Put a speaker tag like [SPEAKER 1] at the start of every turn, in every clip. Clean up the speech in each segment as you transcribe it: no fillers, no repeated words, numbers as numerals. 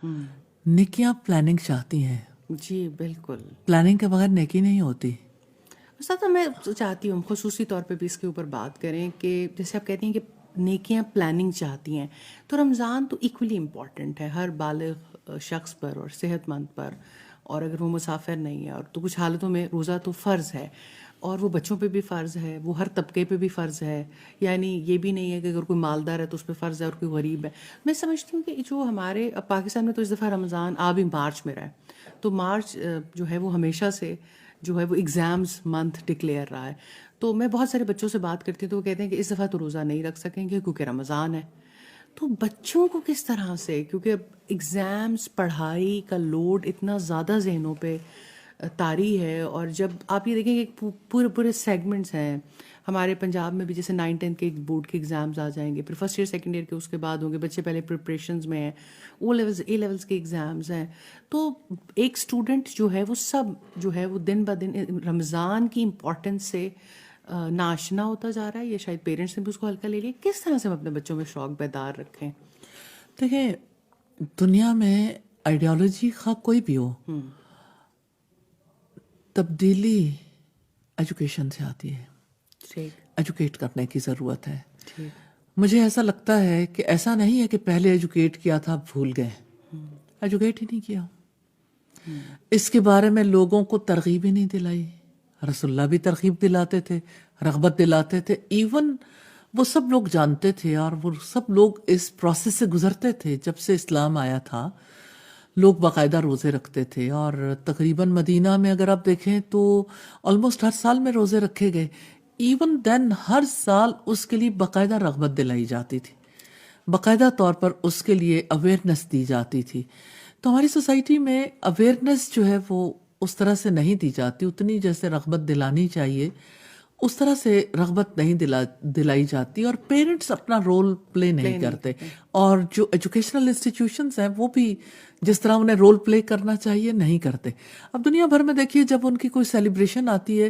[SPEAKER 1] نیکیاں پلاننگ چاہتی ہیں.
[SPEAKER 2] جی بالکل.
[SPEAKER 1] پلاننگ کے بغیر نیکی نہیں ہوتی.
[SPEAKER 2] ساتھ میں چاہتی ہوں خصوصی طور پہ بھی اس کے اوپر بات کریں کہ جیسے آپ کہتی ہیں کہ نیکیاں پلاننگ چاہتی ہیں، تو رمضان تو ایکولی امپورٹنٹ ہے ہر بالغ شخص پر اور صحت مند پر، اور اگر وہ مسافر نہیں ہے اور تو کچھ حالتوں میں روزہ تو فرض ہے، اور وہ بچوں پہ بھی فرض ہے، وہ ہر طبقے پہ بھی فرض ہے. یعنی یہ بھی نہیں ہے کہ اگر کوئی مالدار ہے تو اس پہ فرض ہے اور کوئی غریب ہے. میں سمجھتی ہوں کہ جو ہمارے پاکستان میں تو اس دفعہ رمضان بھی مارچ میں رہا ہے، تو مارچ جو ہے وہ ہمیشہ سے جو ہے وہ ایگزامز منتھ ڈکلیئر رہا ہے. تو میں بہت سارے بچوں سے بات کرتی ہوں تو وہ کہتے ہیں کہ اس دفعہ تو روزہ نہیں رکھ سکیں گے کیونکہ رمضان ہے. تو بچوں کو کس طرح سے، کیونکہ ایگزامز، پڑھائی کا لوڈ اتنا زیادہ ذہنوں پہ طاری ہے، اور جب آپ یہ دیکھیں کہ پورے سیگمنٹس ہیں ہمارے پنجاب میں بھی، جیسے 9-10 کے بورڈ کے ایگزامز آ جائیں گے، پھر فرسٹ ایئر سیکنڈ ایئر کے اس کے بعد ہوں گے، بچے پہلے پریپریشنز میں ہیں، او لیولز اے لیولز کے ایگزامز ہیں. تو ایک اسٹوڈنٹ جو ہے وہ سب جو ہے وہ دن بدن رمضان کی امپورٹنس سے ناشنا ہوتا جا رہا ہے، یا شاید پیرنٹس نے بھی اس کو ہلکا لے لیا. کس طرح سے ہم اپنے بچوں میں شوق بیدار رکھیں؟
[SPEAKER 1] دیکھیں، دنیا میں آئیڈیالوجی خواہ کوئی بھی ہو، تبدیلی ایجوکیشن سے آتی ہے. ایجوکیٹ کرنے کی ضرورت ہے. مجھے ایسا لگتا ہے کہ ایسا نہیں ہے کہ پہلے ایجوکیٹ کیا تھا بھول گئے، ایجوکیٹ ہی نہیں کیا. اس کے بارے میں لوگوں کو ترغیب ہی نہیں دلائی. رسول اللہ بھی ترغیب دلاتے تھے، رغبت دلاتے تھے. ایون وہ سب لوگ جانتے تھے اور وہ سب لوگ اس پروسیس سے گزرتے تھے. جب سے اسلام آیا تھا لوگ باقاعدہ روزے رکھتے تھے، اور تقریباً مدینہ میں اگر آپ دیکھیں تو آلموسٹ ہر سال میں روزے رکھے گئے. ایون دین ہر سال اس کے لیے باقاعدہ رغبت دلائی جاتی تھی، باقاعدہ طور پر اس کے لیے اویئرنیس دی جاتی تھی. تو ہماری سوسائٹی میں اویئرنیس جو ہے وہ اس طرح سے نہیں دی جاتی، اتنی جیسے رغبت دلانی چاہیے اس طرح سے رغبت نہیں دلائی جاتی، اور پیرنٹس اپنا رول پلے نہیں کرتے. اور جو ایجوکیشنل انسٹیٹیوشنز ہیں وہ بھی جس طرح انہیں رول پلے کرنا چاہیے نہیں کرتے. اب دنیا بھر میں دیکھیے، جب ان کی کوئی سیلیبریشن آتی ہے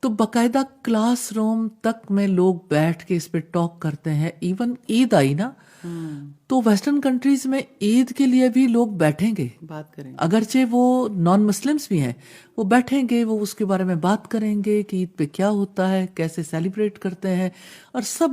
[SPEAKER 1] تو باقاعدہ کلاس روم تک میں لوگ بیٹھ کے اس پہ ٹاک کرتے ہیں. ایون عید آئی نا، تو ویسٹرن کنٹریز میں عید کے لیے بھی لوگ بیٹھیں گے،
[SPEAKER 2] بات کریں گے،
[SPEAKER 1] اگرچہ وہ نان مسلمس بھی ہیں، وہ بیٹھیں گے، وہ اس کے بارے میں بات کریں گے کہ عید پہ کیا ہوتا ہے، کیسے سیلیبریٹ کرتے ہیں. اور سب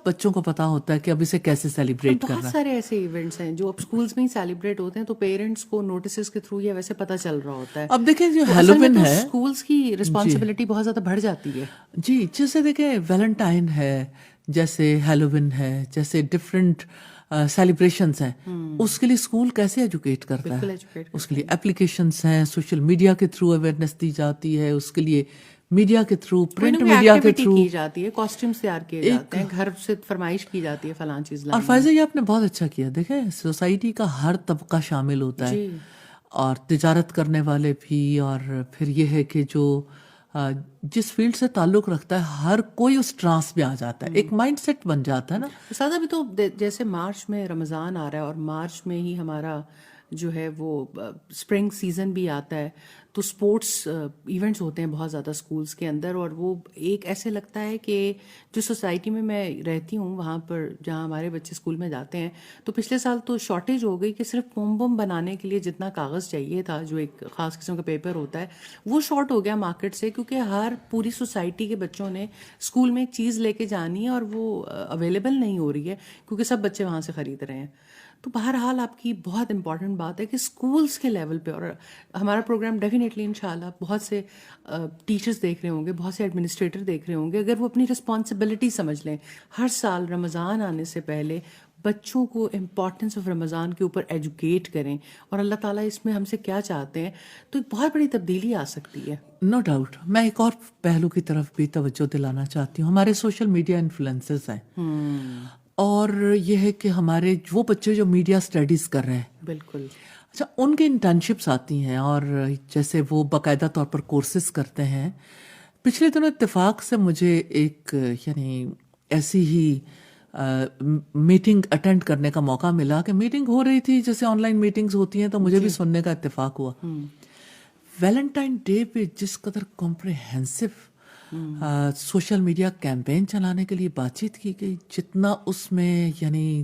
[SPEAKER 1] بچوں کو پتا ہوتا ہے کہ اب اسے کیسے سیلیبریٹ کرنا ہے.
[SPEAKER 2] بہت سارے ایسے ایونٹس ہیں جو اب اسکولس میں ہی سیلیبریٹ ہوتے ہیں، تو پیرنٹس کو نوٹسز کے تھرو یا ویسے پتہ چل رہا ہوتا ہے.
[SPEAKER 1] اب دیکھیں جو ہیلووین ہے،
[SPEAKER 2] اسکولس کی رسپانسبلٹی بہت زیادہ بڑھ جاتی ہے.
[SPEAKER 1] جی، جیسے دیکھیں ویلنٹائن ہے، جیسے ہیلووین ہے، جیسے ڈفرینٹ سیلیبریشنز ہیں، اس کے لیے اسکول کیسے ایجوکیٹ کرتا ہے؟ اس کے لیے اپلیکیشنس ہیں، سوشل میڈیا کے تھرو اویئرنیس دی جاتی ہے، اس کے لیے میڈیا کے تھرو، پرنٹ میڈیا کے تھرو
[SPEAKER 2] کی جاتی ہے، کاسٹیومز تیار کیے جاتے ہیں، گھر سے فرمائش کی جاتی ہے فلاں چیز لانا.
[SPEAKER 1] اور فائزہ یہ آپ نے بہت اچھا کیا. دیکھیں سوسائٹی کا ہر طبقہ شامل ہوتا ہے، اور تجارت کرنے والے بھی، اور پھر یہ ہے کہ جو جس فیلڈ سے تعلق رکھتا ہے ہر کوئی اس ٹرانس میں آ جاتا ہے، ایک مائنڈ سیٹ بن جاتا ہے نا.
[SPEAKER 2] سادہ بھی تو جیسے مارچ میں رمضان آ رہا ہے، اور مارچ میں ہی ہمارا جو ہے وہ اسپرنگ سیزن بھی آتا ہے، تو اسپورٹس ایونٹس ہوتے ہیں بہت زیادہ اسکولس کے اندر. اور وہ ایک ایسے لگتا ہے کہ جو سوسائٹی میں رہتی ہوں وہاں پر جہاں ہمارے بچے اسکول میں جاتے ہیں، تو پچھلے سال تو شارٹیج ہو گئی کہ صرف بم بنانے کے لیے جتنا کاغذ چاہیے تھا، جو ایک خاص قسم کا پیپر ہوتا ہے، وہ شارٹ ہو گیا مارکیٹ سے، کیونکہ ہر پوری سوسائٹی کے بچوں نے اسکول میں ایک چیز لے کے جانی ہے اور وہ اویلیبل نہیں ہو رہی ہے کیونکہ سب بچے وہاں سے خرید رہے ہیں. تو بہرحال آپ کی بہت امپورٹنٹ بات ہے کہ اسکولس کے لیول پہ، اور ہمارا پروگرام ڈیفینیٹلی انشاءاللہ بہت سے ٹیچرز دیکھ رہے ہوں گے، بہت سے ایڈمنسٹریٹر دیکھ رہے ہوں گے، اگر وہ اپنی رسپانسبلٹی سمجھ لیں، ہر سال رمضان آنے سے پہلے بچوں کو امپورٹنس آف رمضان کے اوپر ایجوکیٹ کریں، اور اللہ تعالیٰ اس میں ہم سے کیا چاہتے ہیں، تو ایک بہت بڑی تبدیلی آ سکتی ہے.
[SPEAKER 1] No doubt. میں ایک اور پہلو کی طرف بھی توجہ دلانا چاہتی ہوں. ہمارے سوشل میڈیا انفلوئنسرز ہیں، اور یہ ہے کہ ہمارے وہ بچے جو میڈیا اسٹڈیز کر رہے ہیں،
[SPEAKER 2] بالکل،
[SPEAKER 1] اچھا، ان کی انٹرنشپس آتی ہیں، اور جیسے وہ باقاعدہ طور پر کورسز کرتے ہیں. پچھلے دنوں اتفاق سے مجھے ایک یعنی ایسی ہی میٹنگ اٹینڈ کرنے کا موقع ملا کہ میٹنگ ہو رہی تھی جیسے آن لائن میٹنگز ہوتی ہیں، تو مجھے بھی سننے کا اتفاق ہوا. ویلنٹائن ڈے پہ جس قدر کمپریہنسو سوشل میڈیا کیمپین چلانے کے لیے بات چیت کی گئی، جتنا اس میں یعنی